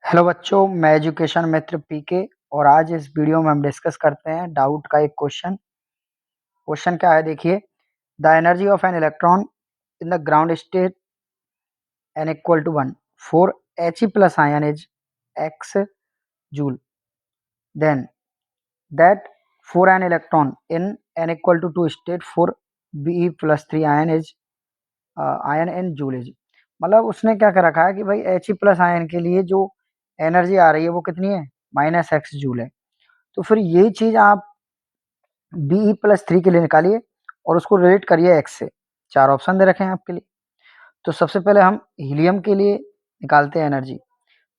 Hello बच्चों, मैं education मित्र पीके और आज इस वीडियो में हम डिस्कस करते हैं डाउट का एक क्वेश्चन। क्वेश्चन क्या है देखिए। The energy of an electron in the ground state n equal to 1 for He plus ion is x joule. Then that for an electron in n equal to 2 state for Be plus 3 ion is ion in joule is। मतलब उसने क्या कर रखा है कि भाई He plus ion के लिए जो एनर्जी आ रही है वो कितनी है, -x जूल है। तो फिर यही चीज आप Be प्लस 3 के लिए निकालिए और उसको रिलेट करिए x से। चार ऑप्शन दे रखे हैं आपके लिए। तो सबसे पहले हम हीलियम के लिए निकालते हैं एनर्जी।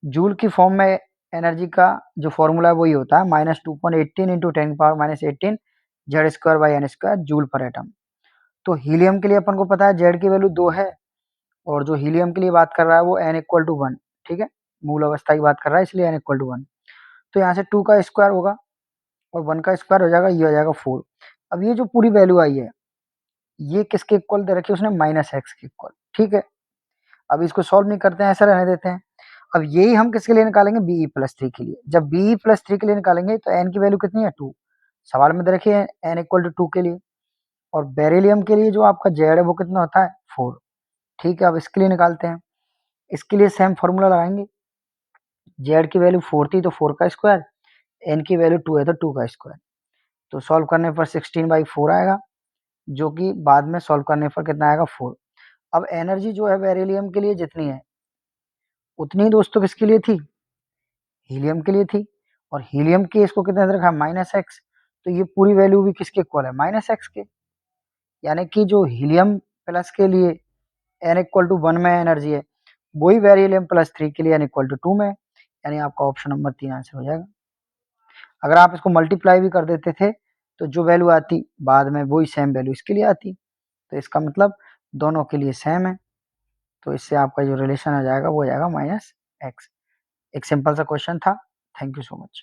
जूल की फॉर्म में एनर्जी का जो फॉर्मूला है वही होता है -2.18 into 10⁻18 z square by n square joule पर एटम। तो हीलियम के लिए अपन को पता है जेड की वैल्यू 2 है और जो हीलियम के लिए बात कर रहा है वो n इक्वल टू 1। ठीक है, मूल अवस्था की बात कर रहा है इसलिए n इक्वल टू 1। तो यहाँ से 2 का स्क्वायर होगा और 1 का स्क्वायर हो जाएगा, ये हो जाएगा 4। अब ये जो पूरी वैल्यू आई है ये किसके इक्वल दे रखी है उसने, -x के इक्वल। ठीक है, अब इसको सॉल्व नहीं करते हैं, ऐसा रहने देते हैं। अब यही हम किसके लिए निकालेंगे, Be प्लस 3 के लिए। जब Be प्लस 3 के लिए निकालेंगे तो n की वैल्यू कितनी है, 2। सवाल में दे रखी है n इक्वल टू 2 के लिए। और बेरिलियम के लिए जो आपका जेड है वो कितना होता है, 4। ठीक है, अब इसके लिए निकालते हैं। इसके लिए सेम फॉर्मूला लगाएंगे। जेड की वैल्यू 4 थी तो 4 का स्क्वायर, n की वैल्यू 2 है तो 2 का स्क्वायर। तो सॉल्व करने पर 16/4 आएगा, जो कि बाद में सॉल्व करने पर कितना आएगा, 4। अब एनर्जी जो है बेरिलियम के लिए जितनी है उतनी दोस्तों किसके लिए थी, हीलियम के लिए थी। और हीलियम के इसको कितने दे रखा है, -x। तो ये पूरी वैल्यू भी किसके इक्वल है, -x के। यानी कि जो हीलियम प्लस के लिए n इक्वल टू 1 में एनर्जी है वही बेरिलियम प्लस 3 के लिए n इक्वल टू 2 में है। यानी आपका ऑप्शन नंबर 3 आंसर हो जाएगा। अगर आप इसको मल्टीप्लाई भी कर देते थे तो जो वैल्यू आती बाद में वही सेम वैल्यू इसके लिए आती। तो इसका मतलब दोनों के लिए सेम है। तो इससे आपका जो रिलेशन आ जाएगा वो आ जाएगा -x। एक सिंपल सा क्वेश्चन था। Thank you so much.